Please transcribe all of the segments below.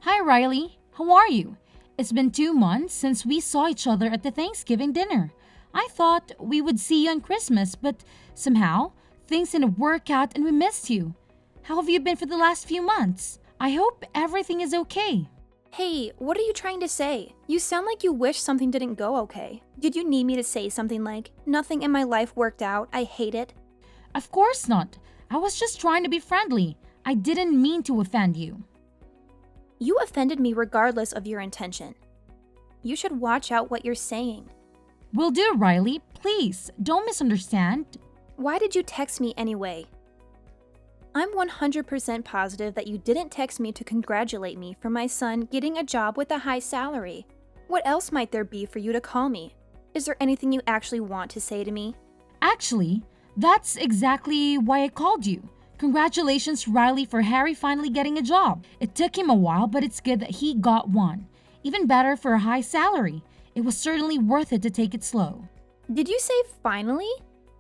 Hi, Riley. How are you? It's been 2 months since we saw each other at the Thanksgiving dinner. I thought we would see you on Christmas, but somehow things didn't work out and we missed you. How have you been for the last few months? I hope everything is okay. Hey, what are you trying to say? You sound like you wish something didn't go okay. Did you need me to say something like, nothing in my life worked out, I hate it? Of course not. I was just trying to be friendly. I didn't mean to offend you. You offended me regardless of your intention. You should watch out what you're saying. Will do, Riley. Please, don't misunderstand. Why did you text me anyway? I'm 100% positive that you didn't text me to congratulate me for my son getting a job with a high salary. What else might there be for you to call me? Is there anything you actually want to say to me? Actually, that's exactly why I called you. Congratulations, Riley, for Harry finally getting a job. It took him a while, but it's good that he got one. Even better for a high salary. It was certainly worth it to take it slow. Did you say finally?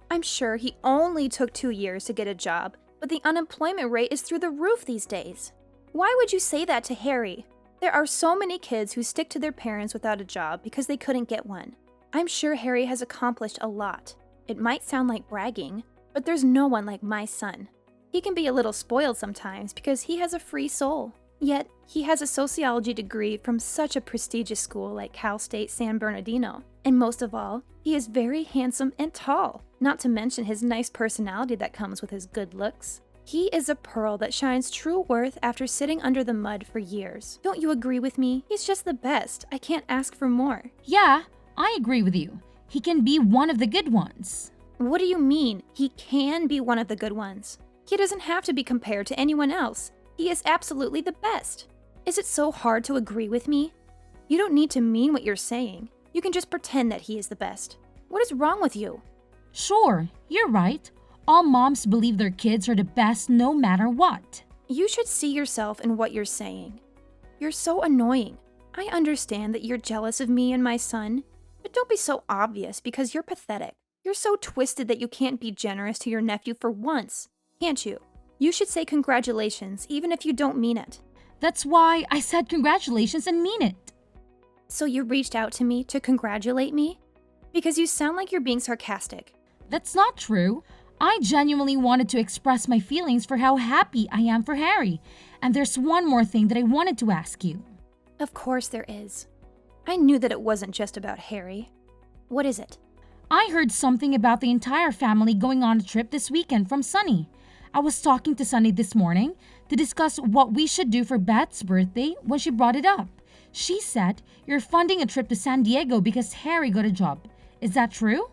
I'm sure he only took 2 years to get a job, but the unemployment rate is through the roof these days. Why would you say that to Harry? There are so many kids who stick to their parents without a job because they couldn't get one. I'm sure Harry has accomplished a lot. It might sound like bragging, but there's no one like my son. He can be a little spoiled sometimes because he has a free soul. Yet, he has a sociology degree from such a prestigious school like Cal State San Bernardino. And most of all, he is very handsome and tall, not to mention his nice personality that comes with his good looks. He is a pearl that shines true worth after sitting under the mud for years. Don't you agree with me? He's just the best. I can't ask for more. Yeah, I agree with you. He can be one of the good ones. What do you mean, he can be one of the good ones? He doesn't have to be compared to anyone else. He is absolutely the best. Is it so hard to agree with me? You don't need to mean what you're saying. You can just pretend that he is the best. What is wrong with you? Sure, you're right. All moms believe their kids are the best no matter what. You should see yourself in what you're saying. You're so annoying. I understand that you're jealous of me and my son, but don't be so obvious because you're pathetic. You're so twisted that you can't be generous to your nephew for once, can't you? You should say congratulations even if you don't mean it. That's why I said congratulations and mean it. So you reached out to me to congratulate me? Because you sound like you're being sarcastic. That's not true. I genuinely wanted to express my feelings for how happy I am for Harry. And there's one more thing that I wanted to ask you. Of course there is. I knew that it wasn't just about Harry. What is it? I heard something about the entire family going on a trip this weekend from Sunny. I was talking to Sunny this morning to discuss what we should do for Beth's birthday when she brought it up. She said you're funding a trip to San Diego because Harry got a job. Is that true?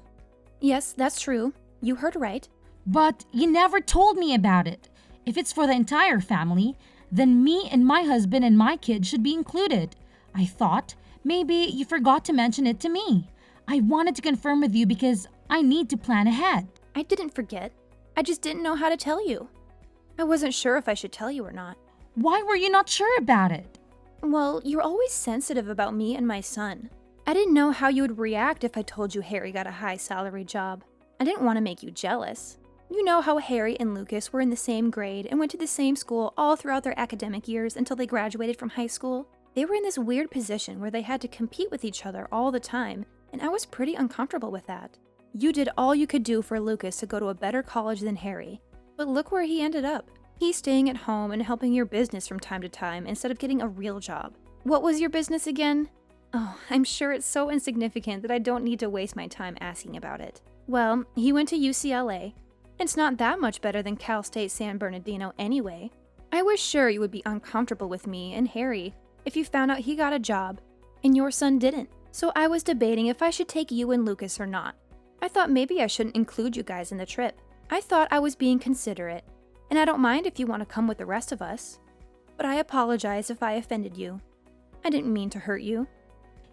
Yes, that's true. You heard right. But you never told me about it. If it's for the entire family, then me and my husband and my kids should be included. I thought maybe you forgot to mention it to me. I wanted to confirm with you because I need to plan ahead. I didn't forget. I just didn't know how to tell you. I wasn't sure if I should tell you or not. Why were you not sure about it? Well, you're always sensitive about me and my son. I didn't know how you would react if I told you Harry got a high salary job. I didn't want to make you jealous. You know how Harry and Lucas were in the same grade and went to the same school all throughout their academic years until they graduated from high school? They were in this weird position where they had to compete with each other all the time, and I was pretty uncomfortable with that. You did all you could do for Lucas to go to a better college than Harry, but look where he ended up. He's staying at home and helping your business from time to time instead of getting a real job. What was your business again? Oh, I'm sure it's so insignificant that I don't need to waste my time asking about it. Well, he went to UCLA. It's not that much better than Cal State San Bernardino anyway. I was sure you would be uncomfortable with me and Harry if you found out he got a job and your son didn't. So I was debating if I should take you and Lucas or not. I thought maybe I shouldn't include you guys in the trip. I thought I was being considerate, and I don't mind if you want to come with the rest of us. But I apologize if I offended you. I didn't mean to hurt you.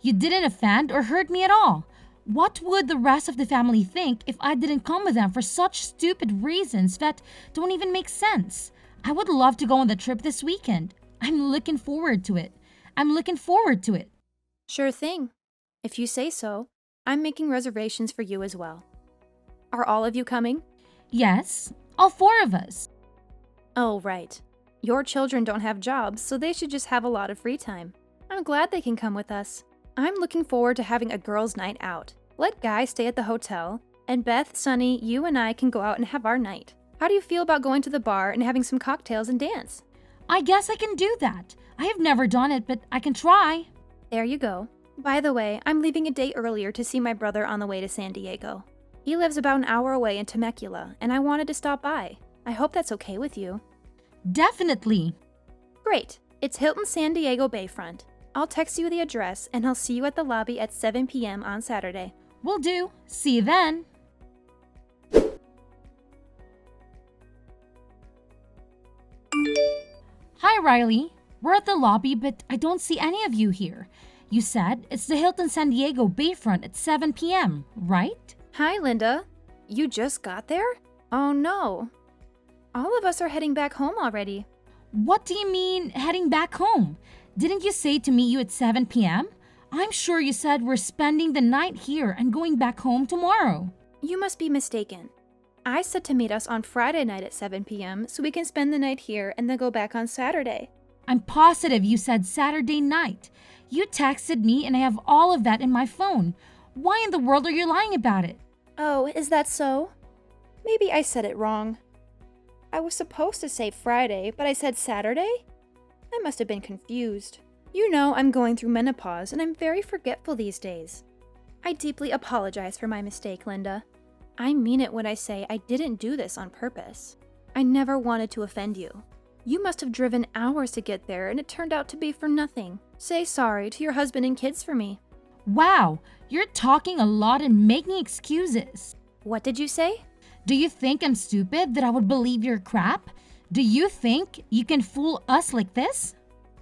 You didn't offend or hurt me at all. What would the rest of the family think if I didn't come with them for such stupid reasons that don't even make sense? I would love to go on the trip this weekend. I'm looking forward to it. I'm looking forward to it. Sure thing. If you say so, I'm making reservations for you as well. Are all of you coming? Yes, all four of us. Oh, right. Your children don't have jobs, so they should just have a lot of free time. I'm glad they can come with us. I'm looking forward to having a girls' night out. Let Guy stay at the hotel, and Beth, Sunny, you and I can go out and have our night. How do you feel about going to the bar and having some cocktails and dance? I guess I can do that. I have never done it, but I can try. There you go. By the way, I'm leaving a day earlier to see my brother on the way to San Diego. He lives about an hour away in Temecula, and I wanted to stop by. I hope that's okay with you. Definitely. Great. It's Hilton San Diego Bayfront. I'll text you the address, and I'll see you at the lobby at 7 p.m. on Saturday. Will do. See you then. Hi, Riley. We're at the lobby, but I don't see any of you here. You said it's the Hilton San Diego Bayfront at 7 p.m., right? Hi, Linda. You just got there? Oh no. All of us are heading back home already. What do you mean, heading back home? Didn't you say to meet you at 7 p.m.? I'm sure you said we're spending the night here and going back home tomorrow. You must be mistaken. I said to meet us on Friday night at 7 p.m. so we can spend the night here and then go back on Saturday. I'm positive you said Saturday night. You texted me and I have all of that in my phone. Why in the world are you lying about it? Oh, is that so? Maybe I said it wrong. I was supposed to say Friday, but I said Saturday? I must have been confused. You know I'm going through menopause and I'm very forgetful these days. I deeply apologize for my mistake, Linda. I mean it when I say I didn't do this on purpose. I never wanted to offend you. You must have driven hours to get there and it turned out to be for nothing. Say sorry to your husband and kids for me. Wow, you're talking a lot and making excuses. What did you say? Do you think I'm stupid that I would believe your crap? Do you think you can fool us like this?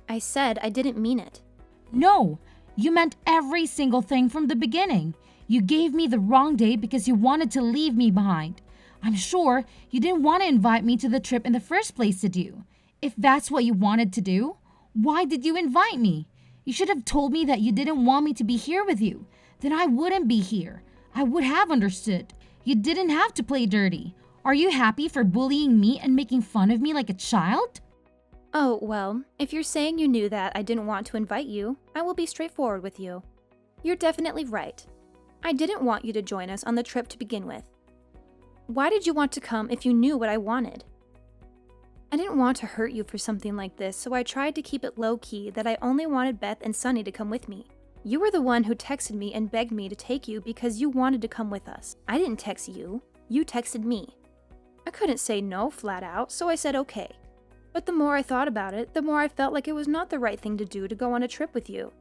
I said I didn't mean it. No, you meant every single thing from the beginning. You gave me the wrong date because you wanted to leave me behind. I'm sure you didn't want to invite me to the trip in the first place, did you? If that's what you wanted to do, why did you invite me? You should have told me that you didn't want me to be here with you. Then I wouldn't be here. I would have understood. You didn't have to play dirty. Are you happy for bullying me and making fun of me like a child? Oh, well, if you're saying you knew that I didn't want to invite you, I will be straightforward with you. You're definitely right. I didn't want you to join us on the trip to begin with. Why did you want to come if you knew what I wanted? I didn't want to hurt you for something like this, so I tried to keep it low-key that I only wanted Beth and Sunny to come with me. You were the one who texted me and begged me to take you because you wanted to come with us. I didn't text you. You texted me. I couldn't say no flat out, so I said okay. But the more I thought about it, the more I felt like it was not the right thing to do to go on a trip with you.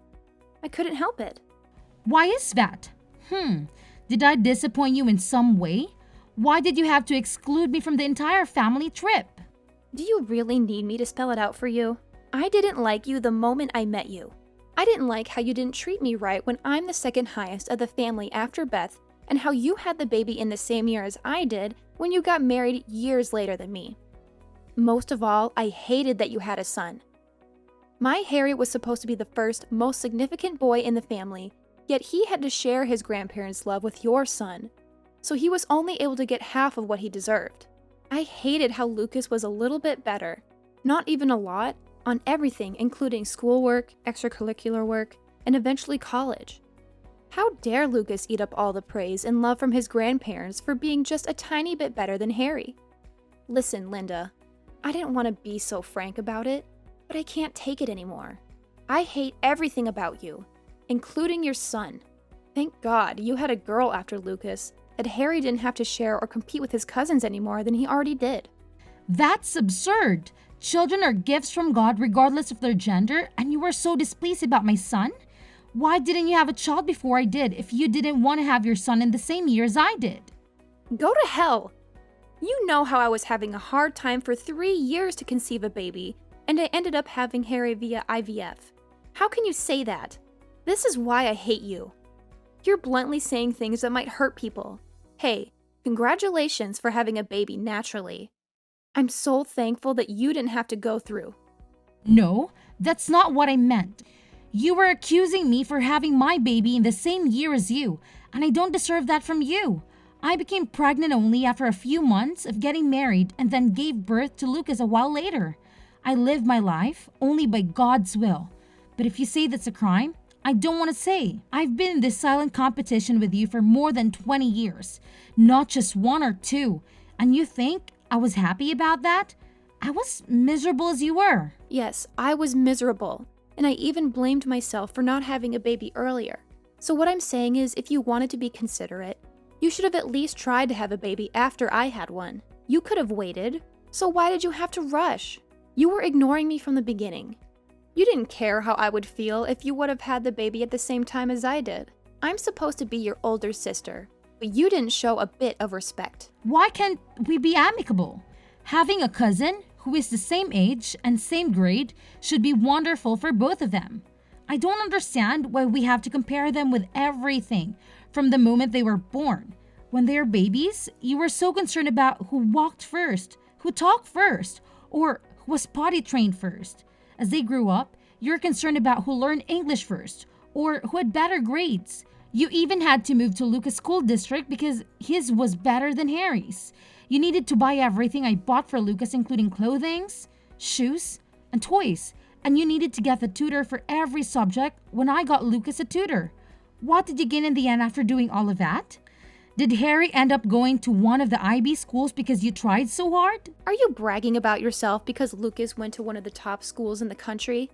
I couldn't help it. Why is that? Did I disappoint you in some way? Why did you have to exclude me from the entire family trip? Do you really need me to spell it out for you? I didn't like you the moment I met you. I didn't like how you didn't treat me right when I'm the second highest of the family after Beth, and how you had the baby in the same year as I did when you got married years later than me. Most of all, I hated that you had a son. My Harry was supposed to be the first, most significant boy in the family, yet he had to share his grandparents' love with your son. So he was only able to get half of what he deserved. I hated how Lucas was a little bit better, not even a lot, on everything including schoolwork, extracurricular work, and eventually college. How dare Lucas eat up all the praise and love from his grandparents for being just a tiny bit better than Harry? Listen, Linda, I didn't want to be so frank about it, but I can't take it anymore. I hate everything about you, including your son. Thank God you had a girl after Lucas, that Harry didn't have to share or compete with his cousins anymore than he already did. That's absurd. Children are gifts from God regardless of their gender, and you were so displeased about my son? Why didn't you have a child before I did if you didn't want to have your son in the same year as I did? Go to hell! You know how I was having a hard time for 3 years to conceive a baby, and I ended up having Harry via IVF. How can you say that? This is why I hate you. You're bluntly saying things that might hurt people. Hey, congratulations for having a baby naturally. I'm so thankful that you didn't have to go through. No, that's not what I meant. You were accusing me for having my baby in the same year as you, and I don't deserve that from you. I became pregnant only after a few months of getting married and then gave birth to Lucas a while later. I live my life only by God's will. But if you say that's a crime, I don't want to say. I've been in this silent competition with you for more than 20 years, not just one or two. And you think I was happy about that? I was miserable as you were. Yes, I was miserable, and I even blamed myself for not having a baby earlier. So what I'm saying is, if you wanted to be considerate, you should have at least tried to have a baby after I had one. You could have waited. So why did you have to rush? You were ignoring me from the beginning. You didn't care how I would feel if you would have had the baby at the same time as I did. I'm supposed to be your older sister, but you didn't show a bit of respect. Why can't we be amicable? Having a cousin who is the same age and same grade should be wonderful for both of them. I don't understand why we have to compare them with everything from the moment they were born. When they were babies, you were so concerned about who walked first, who talked first, or who was potty trained first. As they grew up, you're concerned about who learned English first, or who had better grades. You even had to move to Lucas' school district because his was better than Harry's. You needed to buy everything I bought for Lucas, including clothing, shoes, and toys. And you needed to get the tutor for every subject when I got Lucas a tutor. What did you gain in the end after doing all of that? Did Harry end up going to one of the IB schools because you tried so hard? Are you bragging about yourself because Lucas went to one of the top schools in the country?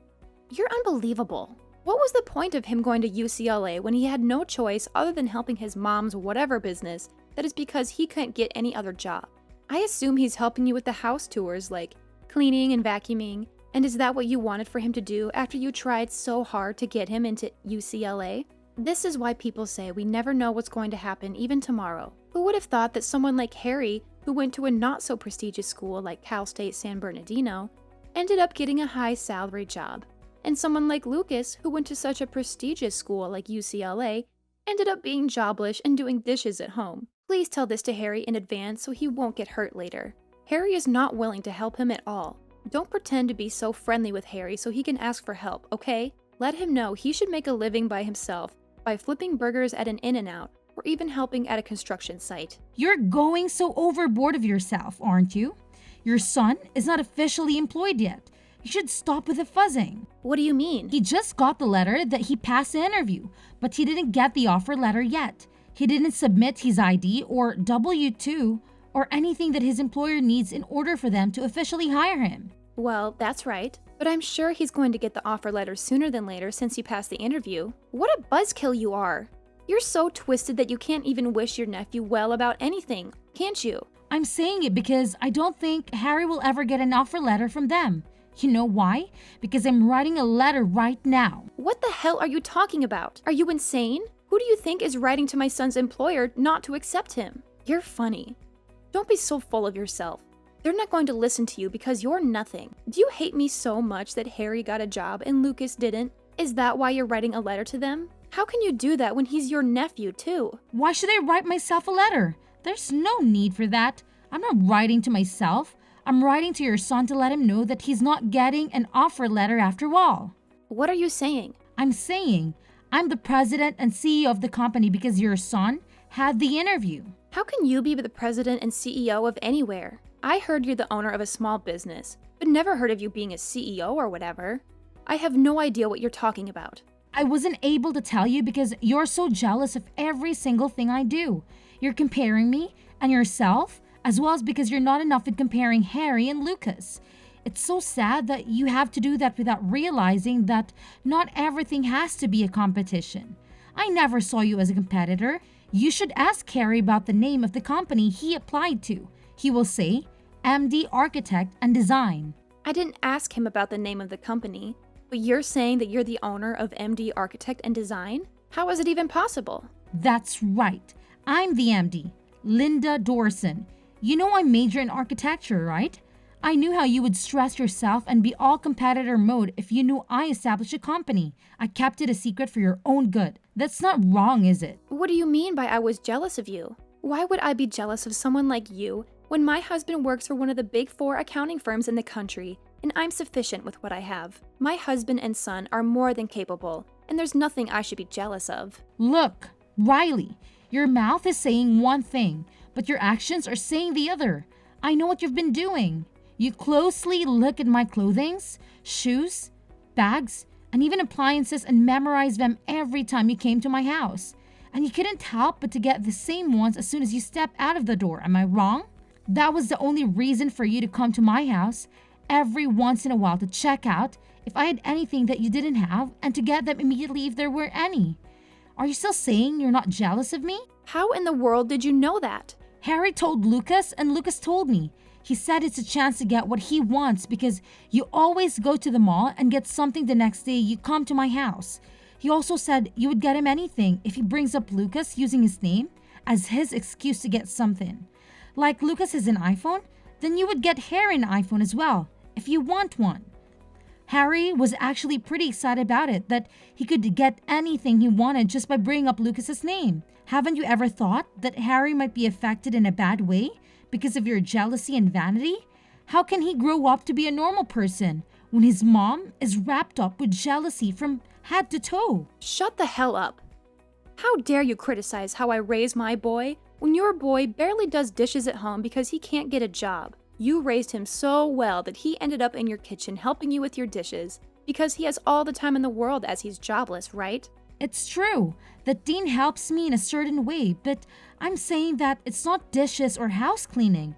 You're unbelievable. What was the point of him going to UCLA when he had no choice other than helping his mom's whatever business that is because he couldn't get any other job? I assume he's helping you with the house tours like cleaning and vacuuming, and is that what you wanted for him to do after you tried so hard to get him into UCLA? This is why people say we never know what's going to happen even tomorrow. Who would have thought that someone like Harry, who went to a not so prestigious school like Cal State San Bernardino, ended up getting a high salary job? And someone like Lucas, who went to such a prestigious school like UCLA, ended up being jobless and doing dishes at home. Please tell this to Harry in advance so he won't get hurt later. Harry is not willing to help him at all. Don't pretend to be so friendly with Harry so he can ask for help, okay? Let him know he should make a living by himself by flipping burgers at an In-N-Out or even helping at a construction site. You're going so overboard of yourself, aren't you? Your son is not officially employed yet. You should stop with the fuzzing. What do you mean? He just got the letter that he passed the interview, but he didn't get the offer letter yet. He didn't submit his ID or W-2 or anything that his employer needs in order for them to officially hire him. Well, that's right. But I'm sure he's going to get the offer letter sooner than later since he passed the interview. What a buzzkill you are. You're so twisted that you can't even wish your nephew well about anything, can't you? I'm saying it because I don't think Harry will ever get an offer letter from them. You know why? Because I'm writing a letter right now. What the hell are you talking about? Are you insane? Who do you think is writing to my son's employer not to accept him? You're funny. Don't be so full of yourself. They're not going to listen to you because you're nothing. Do you hate me so much that Harry got a job and Lucas didn't? Is that why you're writing a letter to them? How can you do that when he's your nephew too? Why should I write myself a letter? There's no need for that. I'm not writing to myself. I'm writing to your son to let him know that he's not getting an offer letter after all. What are you saying? I'm saying I'm the president and CEO of the company because your son had the interview. How can you be the president and CEO of anywhere? I heard you're the owner of a small business, but never heard of you being a CEO or whatever. I have no idea what you're talking about. I wasn't able to tell you because you're so jealous of every single thing I do. You're comparing me and yourself, as well as because you're not enough at comparing Harry and Lucas. It's so sad that you have to do that without realizing that not everything has to be a competition. I never saw you as a competitor. You should ask Harry about the name of the company he applied to. He will say, MD Architect and Design. I didn't ask him about the name of the company, but you're saying that you're the owner of MD Architect and Design? How is it even possible? That's right. I'm the MD, Linda Dorson. You know I major in architecture, right? I knew how you would stress yourself and be all competitor mode if you knew I established a company. I kept it a secret for your own good. That's not wrong, is it? What do you mean by I was jealous of you? Why would I be jealous of someone like you when my husband works for one of the big 4 accounting firms in the country and I'm sufficient with what I have? My husband and son are more than capable, and there's nothing I should be jealous of. Look, Riley, your mouth is saying one thing, but your actions are saying the other. I know what you've been doing. You closely look at my clothings, shoes, bags, and even appliances and memorize them every time you came to my house. And you couldn't help but to get the same ones as soon as you step out of the door. Am I wrong? That was the only reason for you to come to my house every once in a while to check out if I had anything that you didn't have and to get them immediately if there were any. Are you still saying you're not jealous of me? How in the world did you know that? Harry told Lucas and Lucas told me. He said it's a chance to get what he wants because you always go to the mall and get something the next day you come to my house. He also said you would get him anything if he brings up Lucas using his name as his excuse to get something. Like Lucas has an iPhone, then you would get Harry an iPhone as well, if you want one. Harry was actually pretty excited about it, that he could get anything he wanted just by bringing up Lucas's name. Haven't you ever thought that Harry might be affected in a bad way because of your jealousy and vanity? How can he grow up to be a normal person when his mom is wrapped up with jealousy from head to toe? Shut the hell up. How dare you criticize how I raise my boy when your boy barely does dishes at home because he can't get a job? You raised him so well that he ended up in your kitchen helping you with your dishes because he has all the time in the world as he's jobless, right? It's true that Dean helps me in a certain way, but I'm saying that it's not dishes or house cleaning.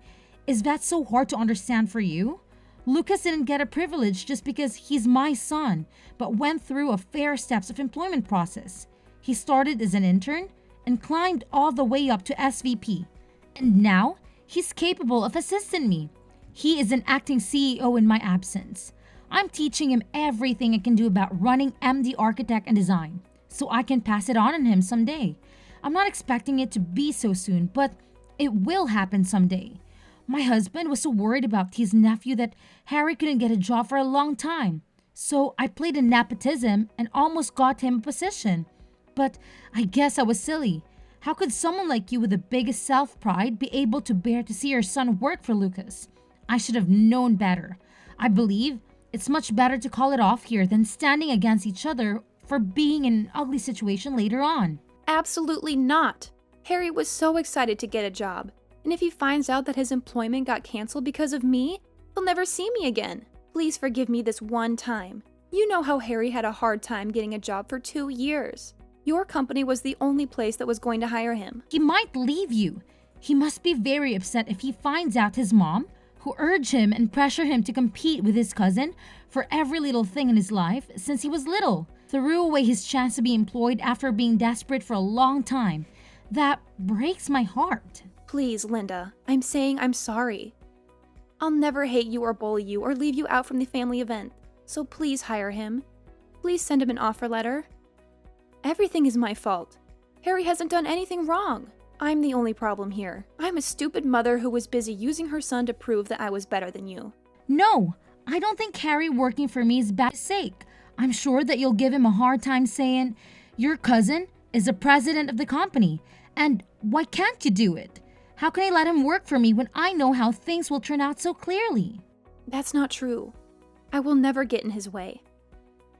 Is that so hard to understand for you? Lucas didn't get a privilege just because he's my son, but went through a fair steps of employment process. He started as an intern and climbed all the way up to SVP. And now, he's capable of assisting me. He is an acting CEO in my absence. I'm teaching him everything I can do about running MD Architect and Design, so I can pass it on him someday. I'm not expecting it to be so soon, but it will happen someday. My husband was so worried about his nephew that Harry couldn't get a job for a long time. So I played a nepotism and almost got him a position. But I guess I was silly. How could someone like you with the biggest self-pride be able to bear to see your son work for Lucas? I should have known better. I believe it's much better to call it off here than standing against each other for being in an ugly situation later on. Absolutely not. Harry was so excited to get a job. And if he finds out that his employment got canceled because of me, he'll never see me again. Please forgive me this one time. You know how Harry had a hard time getting a job for 2 years. Your company was the only place that was going to hire him. He might leave you. He must be very upset if he finds out his mom, who urged him and pressured him to compete with his cousin for every little thing in his life since he was little, threw away his chance to be employed after being desperate for a long time. That breaks my heart. Please, Linda, I'm saying I'm sorry. I'll never hate you or bully you or leave you out from the family event, so please hire him. Please send him an offer letter. Everything is my fault. Harry hasn't done anything wrong. I'm the only problem here. I'm a stupid mother who was busy using her son to prove that I was better than you. No, I don't think Harry working for me is bad sake. I'm sure that you'll give him a hard time saying, your cousin is the president of the company, and why can't you do it? How can I let him work for me when I know how things will turn out so clearly? That's not true. I will never get in his way.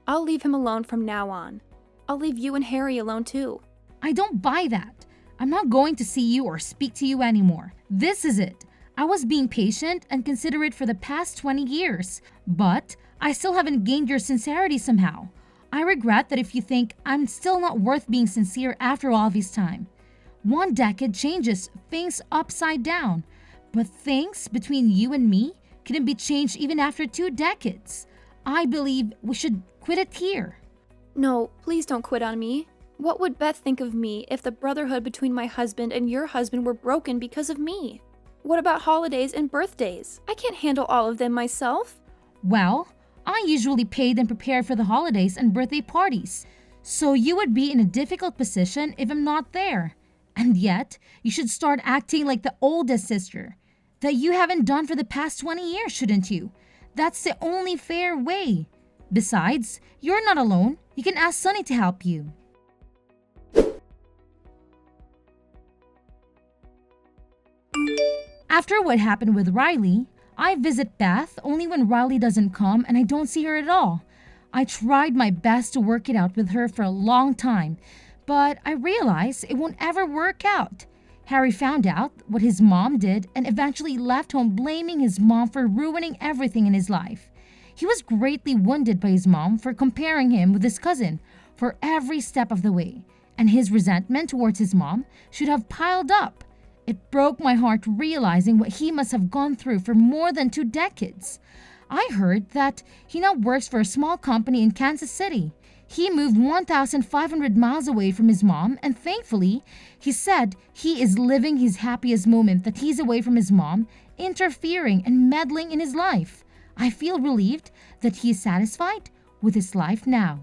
I'll leave him alone from now on. I'll leave you and Harry alone too. I don't buy that. I'm not going to see you or speak to you anymore. This is it. I was being patient and considerate for the past 20 years, but I still haven't gained your sincerity somehow. I regret that if you think I'm still not worth being sincere after all this time. 1 decade changes things upside down, but things between you and me couldn't be changed even after 2 decades. I believe we should quit it here. No, please don't quit on me. What would Beth think of me if the brotherhood between my husband and your husband were broken because of me? What about holidays and birthdays? I can't handle all of them myself. Well, I usually paid and prepared for the holidays and birthday parties, so you would be in a difficult position if I'm not there. And yet, you should start acting like the oldest sister that you haven't done for the past 20 years, shouldn't you? That's the only fair way. Besides, you're not alone. You can ask Sunny to help you. After what happened with Riley, I visit Beth only when Riley doesn't come and I don't see her at all. I tried my best to work it out with her for a long time, but I realize it won't ever work out. Harry found out what his mom did and eventually left home blaming his mom for ruining everything in his life. He was greatly wounded by his mom for comparing him with his cousin for every step of the way, and his resentment towards his mom should have piled up. It broke my heart realizing what he must have gone through for more than 2 decades. I heard that he now works for a small company in Kansas City. He moved 1,500 miles away from his mom, and thankfully, he said he is living his happiest moment that he's away from his mom, interfering and meddling in his life. I feel relieved that he is satisfied with his life now.